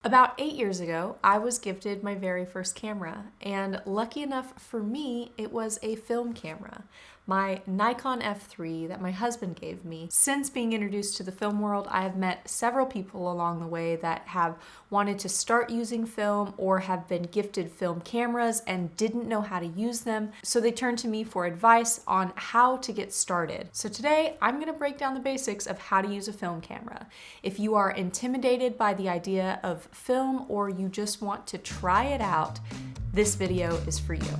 About 8 years ago, I was gifted my very first camera, and lucky enough for me, it was a film camera. My Nikon F3 that my husband gave me. Since being introduced to the film world, I have met several people along the way that have wanted to start using film or have been gifted film cameras and didn't know how to use them, so they turned to me for advice on how to get started. So today, I'm going to break down the basics of how to use a film camera. If you are intimidated by the idea of film or you just want to try it out, this video is for you.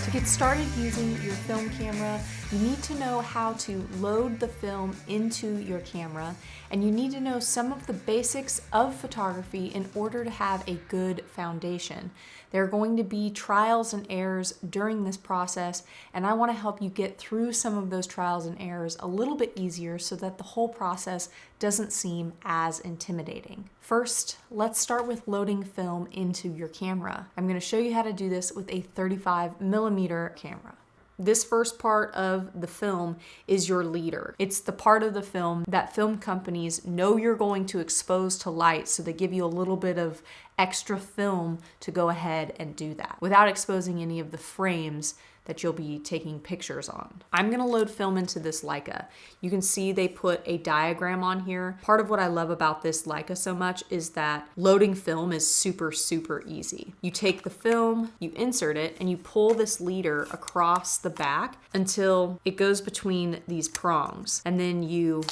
To get started using your film camera, you need to know how to load the film into your camera, and you need to know some of the basics of photography in order to have a good foundation. There are going to be trials and errors during this process, and I want to help you get through some of those trials and errors a little bit easier so that the whole process doesn't seem as intimidating. First, let's start with loading film into your camera. I'm going to show you how to do this with a 35mm camera. This first part of the film is your leader. It's the part of the film that film companies know you're going to expose to light, so they give you a little bit of extra film to go ahead and do that without exposing any of the frames that you'll be taking pictures on. I'm gonna load film into this Leica. You can see they put a diagram on here. Part of what I love about this Leica so much is that loading film is super easy. You take the film, you insert it, and you pull this leader across the back until it goes between these prongs, and then you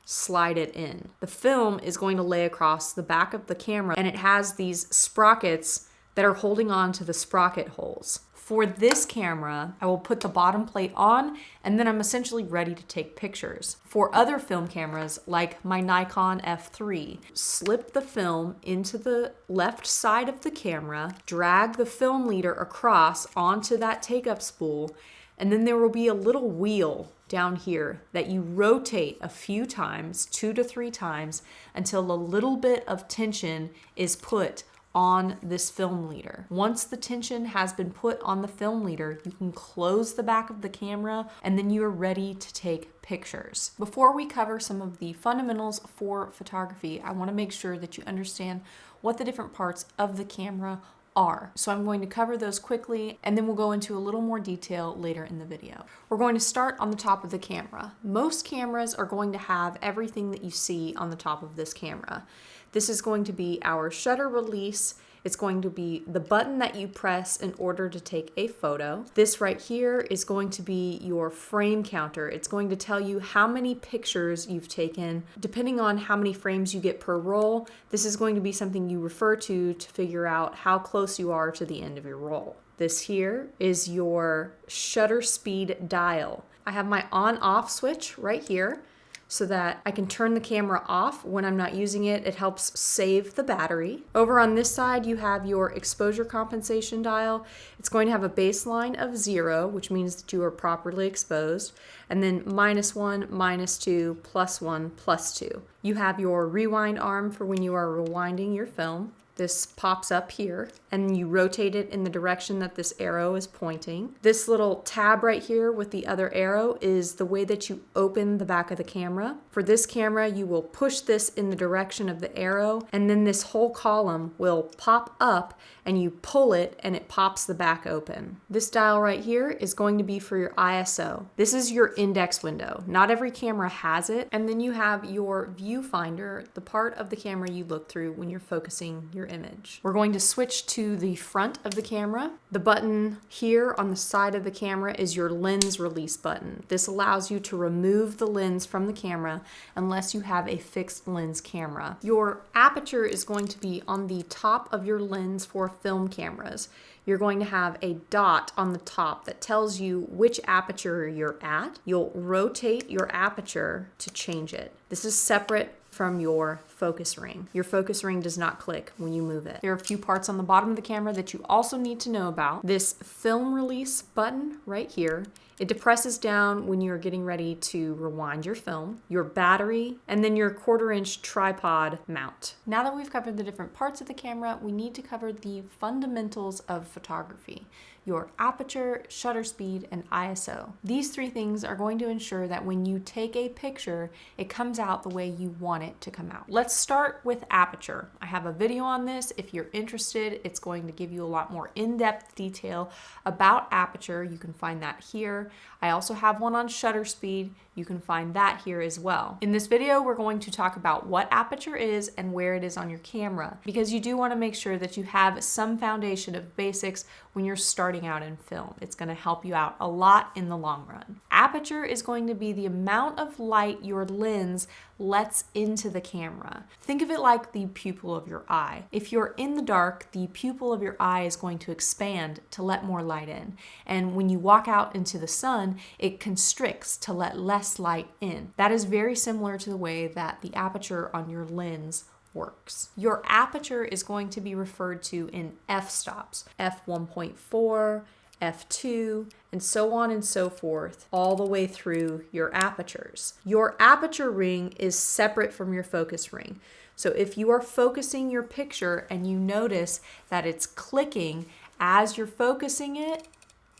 slide it in. The film is going to lay across the back of the camera, and it has these sprockets that are holding on to the sprocket holes. For this camera, I will put the bottom plate on, and then I'm essentially ready to take pictures. For other film cameras, like my Nikon F3, slip the film into the left side of the camera, drag the film leader across onto that take-up spool, and then there will be a little wheel down here that you rotate a few times, 2 to 3 times, until a little bit of tension is put on this film leader. Once the tension has been put on the film leader, you can close the back of the camera, and then you are ready to take pictures. Before we cover some of the fundamentals for photography, I want to make sure that you understand what the different parts of the camera are. So I'm going to cover those quickly, and then we'll go into a little more detail later in the video. We're going to start on the top of the camera. Most cameras are going to have everything that you see on the top of this camera. This is going to be our shutter release. It's going to be the button that you press in order to take a photo. This right here is going to be your frame counter. It's going to tell you how many pictures you've taken. Depending on how many frames you get per roll, this is going to be something you refer to figure out how close you are to the end of your roll. This here is your shutter speed dial. I have my on-off switch right here, so that I can turn the camera off when I'm not using it. It helps save the battery. Over on this side, you have your exposure compensation dial. It's going to have a baseline of 0, which means that you are properly exposed, and then -1, -2, +1, +2. You have your rewind arm for when you are rewinding your film. This pops up here, and you rotate it in the direction that this arrow is pointing. This little tab right here with the other arrow is the way that you open the back of the camera. For this camera, you will push this in the direction of the arrow, and then this whole column will pop up, and you pull it, and it pops the back open. This dial right here is going to be for your ISO. This is your index window. Not every camera has it. And then you have your viewfinder, the part of the camera you look through when you're focusing your image. We're going to switch to the front of the camera. The button here on the side of the camera is your lens release button. This allows you to remove the lens from the camera unless you have a fixed lens camera. Your aperture is going to be on the top of your lens for film cameras. You're going to have a dot on the top that tells you which aperture you're at. You'll rotate your aperture to change it. This is separate from your focus ring. Your focus ring does not click when you move it. There are a few parts on the bottom of the camera that you also need to know about. This film release button right here, it depresses down when you're getting ready to rewind your film, your battery, and then your 1/4-inch tripod mount. Now that we've covered the different parts of the camera, we need to cover the fundamentals of photography: your aperture, shutter speed, and ISO. These three things are going to ensure that when you take a picture, it comes out the way you want it to come out. Let's start with aperture. I have a video on this. If you're interested, it's going to give you a lot more in-depth detail about aperture. You can find that here. I also have one on shutter speed. You can find that here as well. In this video, we're going to talk about what aperture is and where it is on your camera, because you do want to make sure that you have some foundation of basics when you're starting out in film. It's going to help you out a lot in the long run. Aperture is going to be the amount of light your lens lets into the camera. Think of it like the pupil of your eye. If you're in the dark, the pupil of your eye is going to expand to let more light in. And when you walk out into the sun, it constricts to let less light in. That is very similar to the way that the aperture on your lens works. Your aperture is going to be referred to in f-stops, f1.4, f2, and so on and so forth, all the way through your apertures. Your aperture ring is separate from your focus ring. So if you are focusing your picture and you notice that it's clicking as you're focusing it,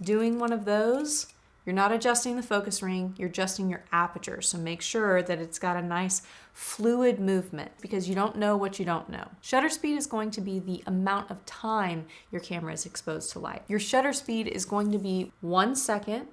doing one of those, you're not adjusting the focus ring, you're adjusting your aperture. So make sure that it's got a nice fluid movement, because you don't know what you don't know. Shutter speed is going to be the amount of time your camera is exposed to light. Your shutter speed is going to be 1 second,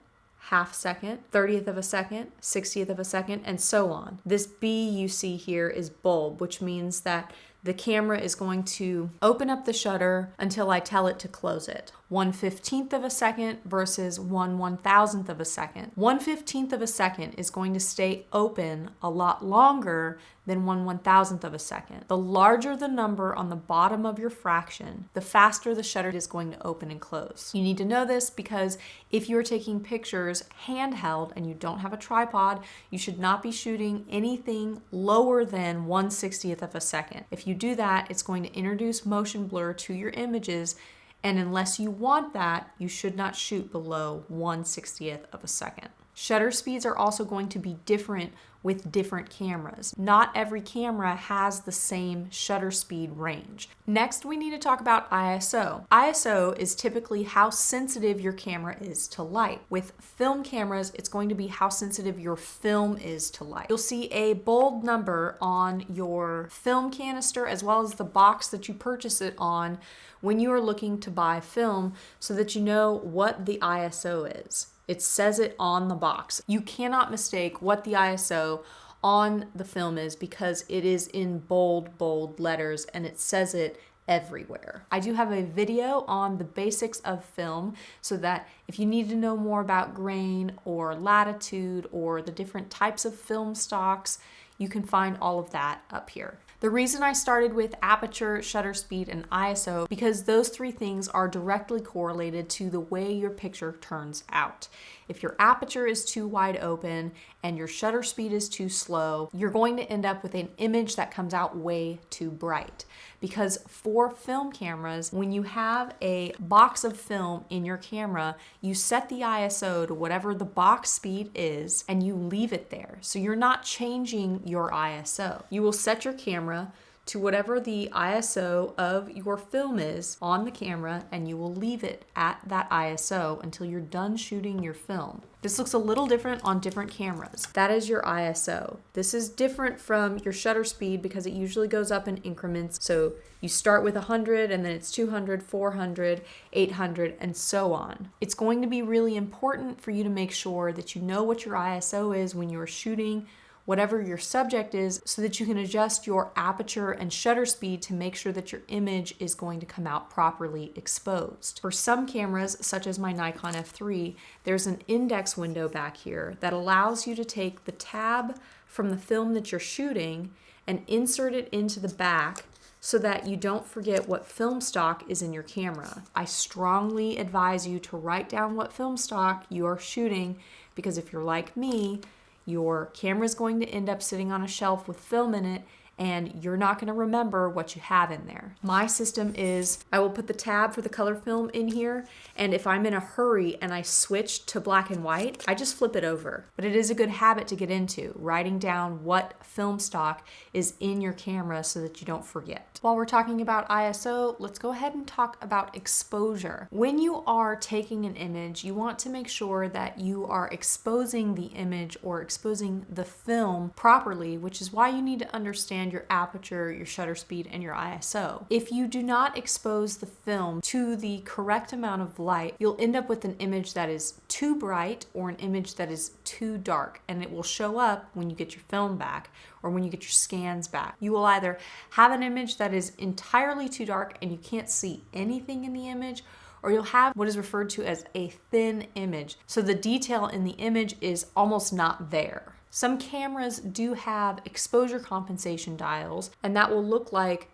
half second, 30th of a second, 60th of a second, and so on. This B you see here is bulb, which means that the camera is going to open up the shutter until I tell it to close it. 1/15th of a second versus 1/1000th of a second. 1/15th of a second is going to stay open a lot longer than 1/1000th of a second. The larger the number on the bottom of your fraction, the faster the shutter is going to open and close. You need to know this because if you're taking pictures handheld and you don't have a tripod, you should not be shooting anything lower than 1/60th of a second. If you do that, it's going to introduce motion blur to your images, and unless you want that, you should not shoot below 1/60th of a second. Shutter speeds are also going to be different with different cameras. Not every camera has the same shutter speed range. Next, we need to talk about ISO. ISO is typically how sensitive your camera is to light. With film cameras, it's going to be how sensitive your film is to light. You'll see a bold number on your film canister as well as the box that you purchase it on when you are looking to buy film, so that you know what the ISO is. It says it on the box. You cannot mistake what the ISO on the film is because it is in bold letters and it says it everywhere. I do have a video on the basics of film, so that if you need to know more about grain or latitude or the different types of film stocks, you can find all of that up here. The reason I started with aperture, shutter speed, and ISO, because those three things are directly correlated to the way your picture turns out. If your aperture is too wide open and your shutter speed is too slow, you're going to end up with an image that comes out way too bright. Because for film cameras, when you have a box of film in your camera, you set the ISO to whatever the box speed is and you leave it there. So you're not changing your ISO. You will set your camera to whatever the ISO of your film is on the camera, and you will leave it at that ISO until you're done shooting your film. This looks a little different on different cameras. That is your ISO. This is different from your shutter speed because it usually goes up in increments. So you start with 100 and then it's 200, 400, 800, and so on. It's going to be really important for you to make sure that you know what your ISO is when you're shooting whatever your subject is, so that you can adjust your aperture and shutter speed to make sure that your image is going to come out properly exposed. For some cameras, such as my Nikon F3, there's an index window back here that allows you to take the tab from the film that you're shooting and insert it into the back so that you don't forget what film stock is in your camera. I strongly advise you to write down what film stock you are shooting, because if you're like me, your camera is going to end up sitting on a shelf with film in it, and you're not going to remember what you have in there. My system is I will put the tab for the color film in here, and if I'm in a hurry and I switch to black and white, I just flip it over. But it is a good habit to get into, writing down what film stock is in your camera so that you don't forget. While we're talking about ISO, let's go ahead and talk about exposure. When you are taking an image, you want to make sure that you are exposing the image or exposing the film properly, which is why you need to understand your aperture, your shutter speed, and your ISO. If you do not expose the film to the correct amount of light, you'll end up with an image that is too bright or an image that is too dark, and it will show up when you get your film back or when you get your scans back. You will either have an image that is entirely too dark and you can't see anything in the image, or you'll have what is referred to as a thin image. So the detail in the image is almost not there. Some cameras do have exposure compensation dials, and that will look like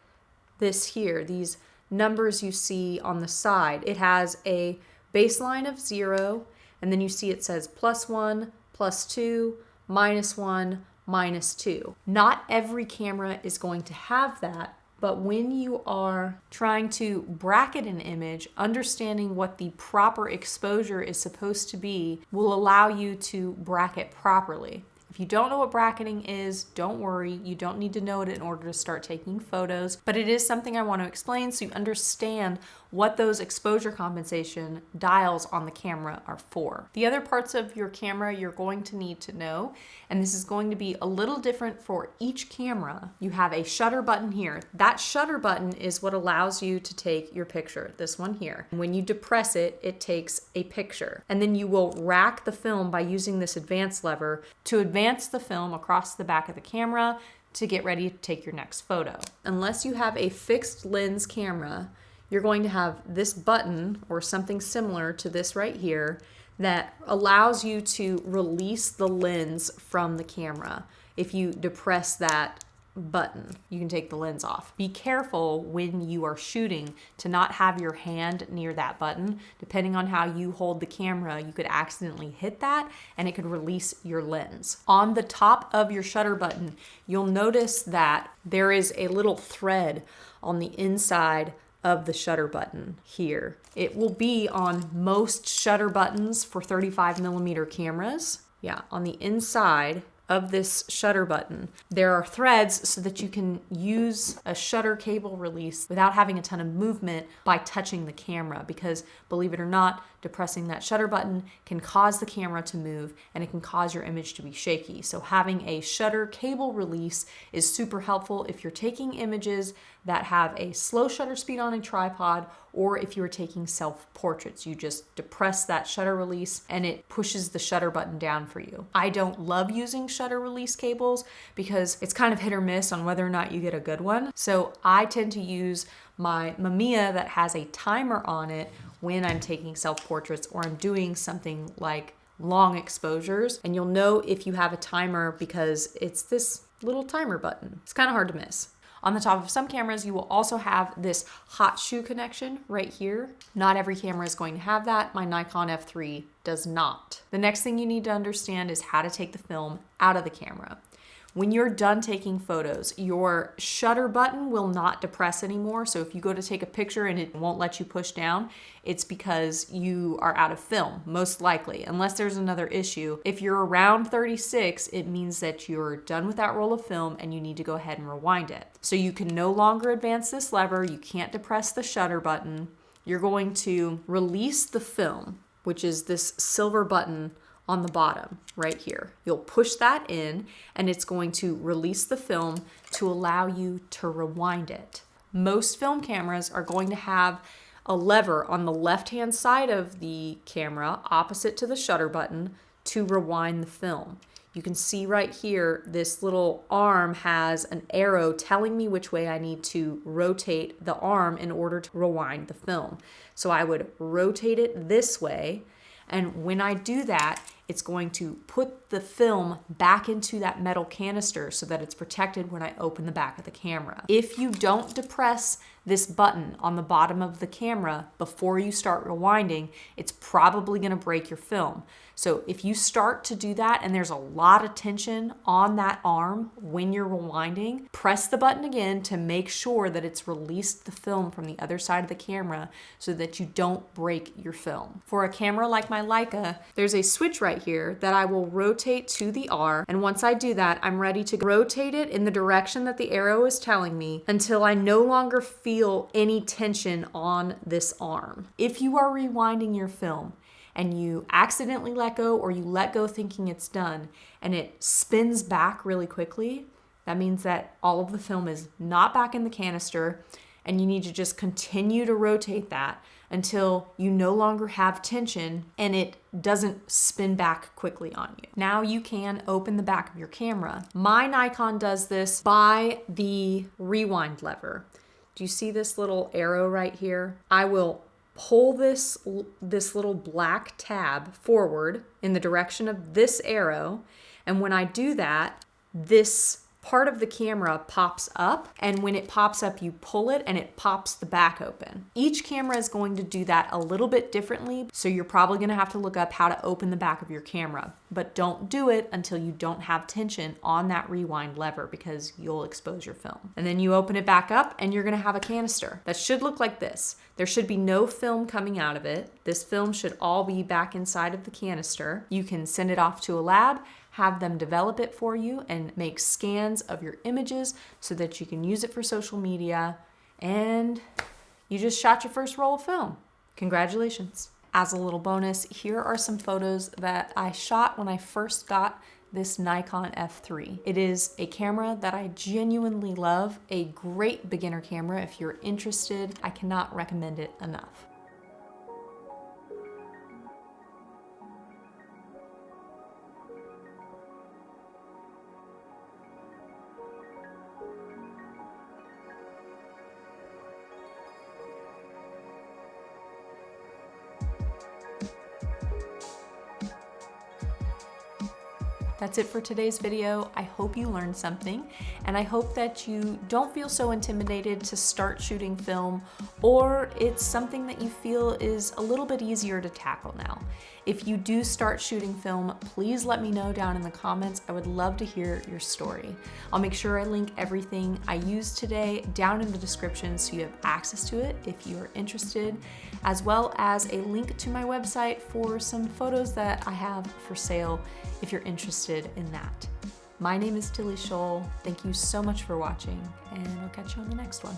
this here, these numbers you see on the side. It has a baseline of 0, and then you see it says +1, +2, -1, -2. Not every camera is going to have that, but when you are trying to bracket an image, understanding what the proper exposure is supposed to be will allow you to bracket properly. If you don't know what bracketing is, don't worry. You don't need to know it in order to start taking photos, but it is something I want to explain so you understand what those exposure compensation dials on the camera are for. The other parts of your camera you're going to need to know, and this is going to be a little different for each camera. You have a shutter button here. That shutter button is what allows you to take your picture, this one here. When you depress it, it takes a picture. And then you will rack the film by using this advance lever to advance the film across the back of the camera to get ready to take your next photo. Unless you have a fixed lens camera, you're going to have this button or something similar to this right here that allows you to release the lens from the camera. If you depress that button, you can take the lens off. Be careful when you are shooting to not have your hand near that button. Depending on how you hold the camera, you could accidentally hit that and it could release your lens. On the top of your shutter button, you'll notice that there is a little thread on the inside of the shutter button here. It will be on most shutter buttons for 35mm cameras. Yeah, on the inside of this shutter button, there are threads so that you can use a shutter cable release without having a ton of movement by touching the camera, because believe it or not, depressing that shutter button can cause the camera to move and it can cause your image to be shaky. So having a shutter cable release is super helpful if you're taking images that have a slow shutter speed on a tripod, or if you're taking self-portraits. You just depress that shutter release and it pushes the shutter button down for you. I don't love using shutter release cables because it's kind of hit or miss on whether or not you get a good one. So I tend to use my Mamiya that has a timer on it when I'm taking self-portraits or I'm doing something like long exposures. And you'll know if you have a timer because it's this little timer button. It's kind of hard to miss. On the top of some cameras, you will also have this hot shoe connection right here. Not every camera is going to have that. My Nikon F3 does not. The next thing you need to understand is how to take the film out of the camera. When you're done taking photos, your shutter button will not depress anymore. So if you go to take a picture and it won't let you push down, it's because you are out of film, most likely, unless there's another issue. If you're around 36, it means that you're done with that roll of film and you need to go ahead and rewind it. So you can no longer advance this lever. You can't depress the shutter button. You're going to release the film, which is this silver button on the bottom right here. You'll push that in and it's going to release the film to allow you to rewind it. Most film cameras are going to have a lever on the left-hand side of the camera opposite to the shutter button to rewind the film. You can see right here, this little arm has an arrow telling me which way I need to rotate the arm in order to rewind the film. So I would rotate it this way, and when I do that, it's going to put the film back into that metal canister so that it's protected when I open the back of the camera. If you don't depress this button on the bottom of the camera before you start rewinding, it's probably going to break your film. So if you start to do that and there's a lot of tension on that arm when you're rewinding, press the button again to make sure that it's released the film from the other side of the camera so that you don't break your film. For a camera like my Leica, there's a switch right here that I will rotate to the R, and once I do that, I'm ready to rotate it in the direction that the arrow is telling me until I no longer feel any tension on this arm. If you are rewinding your film and you accidentally let go, or you let go thinking it's done and it spins back really quickly, that means that all of the film is not back in the canister, and you need to just continue to rotate that until you no longer have tension and it doesn't spin back quickly on you. Now you can open the back of your camera. My Nikon does this by the rewind lever. Do you see this little arrow right here? I will pull this little black tab forward in the direction of this arrow, and when I do that, this part of the camera pops up, and when it pops up, you pull it and it pops the back open. Each camera is going to do that a little bit differently, so you're probably going to have to look up how to open the back of your camera, but don't do it until you don't have tension on that rewind lever, because you'll expose your film. And then you open it back up and you're going to have a canister that should look like this. There should be no film coming out of it. This film should all be back inside of the canister. You can send it off to a lab, have them develop it for you and make scans of your images so that you can use it for social media, and you just shot your first roll of film. Congratulations. As a little bonus, here are some photos that I shot when I first got this Nikon F3. It is a camera that I genuinely love, a great beginner camera. If you're interested, I cannot recommend it enough. That's it for today's video. I hope you learned something, and I hope that you don't feel so intimidated to start shooting film, or it's something that you feel is a little bit easier to tackle now. If you do start shooting film, please let me know down in the comments. I would love to hear your story. I'll make sure I link everything I used today down in the description so you have access to it if you are interested, as well as a link to my website for some photos that I have for sale if you're interested in that. My name is Tilly Scholl. Thank you so much for watching, and I'll catch you on the next one.